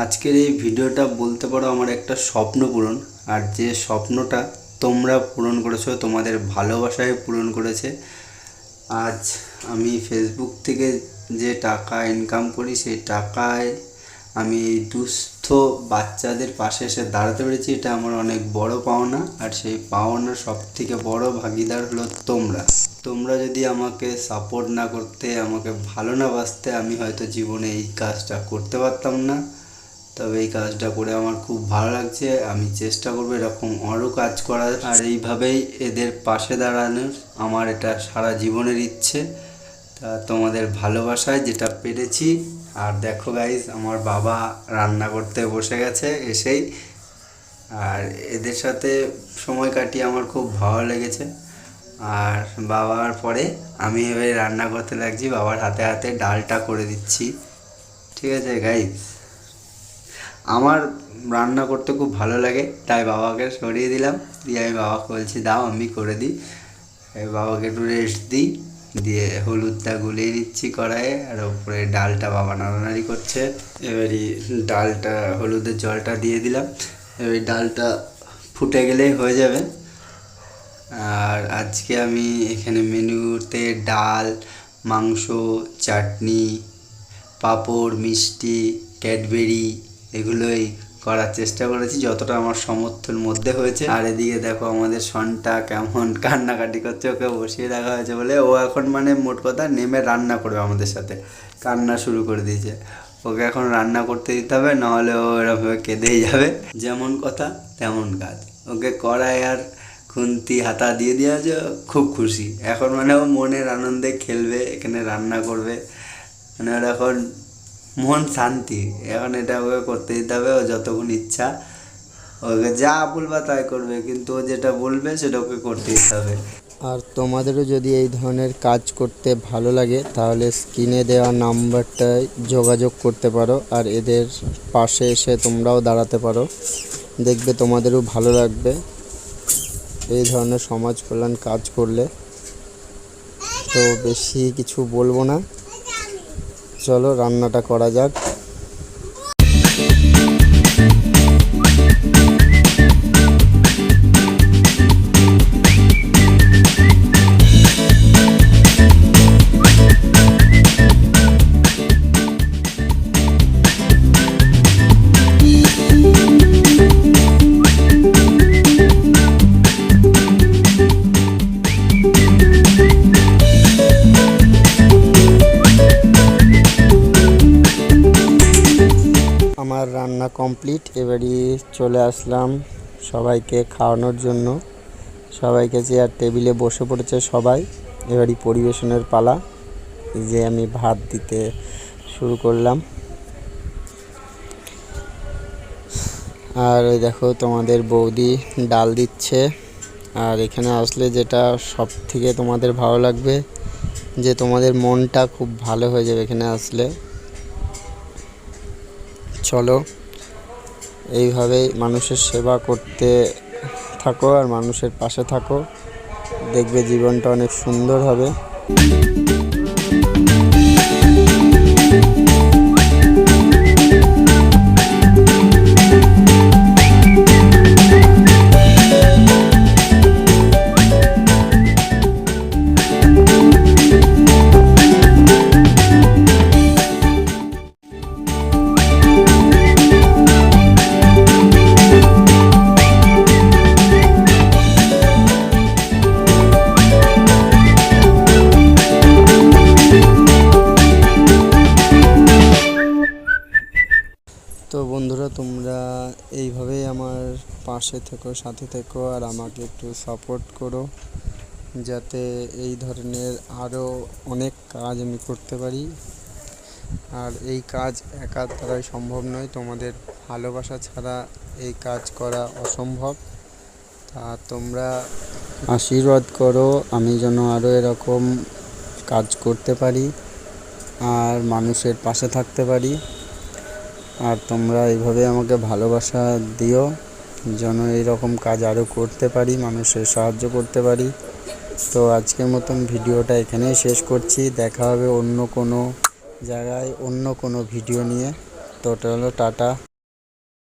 আজকের এই ভিডিওটা বলতে পারো আমার একটা স্বপ্ন পূরণ। আর যে স্বপ্নটা তোমরা পূরণ করেছো, তোমাদের ভালোবাসায় পূরণ করেছে। আজ আমি ফেসবুক থেকে যে টাকা ইনকাম করি, সেই টাকায় আমি এই দুস্থ বাচ্চাদের পাশে এসে দাঁড়াতে পেরেছি। এটা আমার অনেক বড় পাওনা। আর সেই পাওনার সবথেকে বড় ভাগিদার হলো তোমরা। তোমরা যদি আমাকে সাপোর্ট না করতে, আমাকে ভালো না বাসতে, আমি হয়তো জীবনে এই কাজটা করতে পারতাম না। তবে এই কাজটা করে আমার খুব ভালো লাগছে। আমি চেষ্টা করবো এরকম আরও কাজ করার, আর এইভাবেই এদের পাশে দাঁড়ানোর আমার এটা সারা জীবনের ইচ্ছে। তা তোমাদের ভালোবাসায় যেটা পেরেছি। আর দেখো গাইস, আমার বাবা রান্না করতে বসে গেছে এসেই। আর এদের সাথে সময় কাটিয়ে আমার খুব ভালো লেগেছে। আর বাবার পরে আমি এবারে রান্না করতে লাগছি, বাবার হাতে হাতে ডালটা করে দিচ্ছি। ঠিক আছে গাইস, আমার রান্না করতে খুব ভালো লাগে, তাই বাবাকে সরিয়ে দিলাম। দিয়ে আমি বাবাকে বলছি দাও আমি করে দিই। বাবাকে একটু রেস্ট দিই। দিয়ে হলুদটা গুলিয়ে নিচ্ছি কড়াইয়ে, আর ওপরে ডালটা বাবা নাড়ানাড়ি করছে। এবারই ডালটা, হলুদের জলটা দিয়ে দিলাম। এবার ডালটা ফুটে গেলেই হয়ে যাবে। আর আজকে আমি এখানে মেনুতে ডাল, মাংস, চাটনি, পাঁপড়, মিষ্টি, ক্যাডবেরি এগুলোই করার চেষ্টা করেছি যতটা আমার সামর্থ্যের মধ্যে হয়েছে। আর এদিকে দেখো আমাদের সনটা কেমন কান্নাকাটি করছে। ওকে বসিয়ে রাখা হয়েছে বলে ও এখন মানে মোট কথা নেমে রান্না করবে আমাদের সাথে। কান্না শুরু করে দিয়েছে। ওকে এখন রান্না করতে দিতে হবে, নাহলে ও এরকমভাবে কেঁদেই যাবে। যেমন কথা তেমন কাজ। ওকে কড়াই আর খুন্তি হাতা দিয়ে দেওয়া যে খুব খুশি এখন। মানে ও মনের আনন্দে খেলবে, এখানে রান্না করবে। মানে ওর এখন মন শান্তি। এখন এটা ওকে করতে দিতে হবে। ও যতক্ষণ ইচ্ছা ওকে যা বলবা তাই করবে, কিন্তু ও যেটা বলবে সেটা ওকে করতে দিতে হবে। আর তোমাদেরও যদি এই ধরনের কাজ করতে ভালো লাগে তাহলে স্ক্রিনে দেওয়া নাম্বারটায় যোগাযোগ করতে পারো। আর এদের পাশে এসে তোমরাও দাঁড়াতে পারো, দেখবে তোমাদেরও ভালো লাগবে এই ধরনের সমাজ কল্যাণ কাজ করলে। তো বেশি কিছু বলবো না, চলো রান্নাটা করা যাক। আমার রান্না কমপ্লিট। এবারই চলে আসলাম সবাইকে খাওয়ানোর জন্য। সবাইকে চেয়ার টেবিলে বসে পড়েছে সবাই। এবারই পরিবেশনের পালা। এই যে আমি ভাত দিতে শুরু করলাম। আর ওই দেখো তোমাদের বৌদি ডাল দিচ্ছে। আর এখানে আসলে যেটা সব থেকে তোমাদের ভালো লাগবে, যে তোমাদের মনটা খুব ভালো হয়ে যাবে এখানে আসলে। চলো এইভাবেই মানুষের সেবা করতে থাকো আর মানুষের পাশে থাকো, দেখবে জীবনটা অনেক সুন্দর হবে। তো বন্ধুরা, তোমরা এইভাবেই আমার পাশে থেকো, সাথে থেকো, আর আমাকে একটু সাপোর্ট করো, যাতে এই ধরনের আরও অনেক কাজ আমি করতে পারি। আর এই কাজ একার দ্বারাই সম্ভব নয়, তোমাদের ভালোবাসা ছাড়া এই কাজ করা অসম্ভব। তা তোমরা আশীর্বাদ করো আমি যেন আরও এরকম কাজ করতে পারি আর মানুষের পাশে থাকতে পারি। আর তোমরা এইভাবে আমাকে ভালোবাসা দিও যেন এইরকম কাজ আরও করতে পারি, মানুষের সাহায্য করতে পারি। তো আজকের মতন ভিডিওটা এখানেই শেষ করছি। দেখা হবে অন্য কোনো জায়গায় অন্য কোনো ভিডিও নিয়ে। তো ওটা হলো টাটা।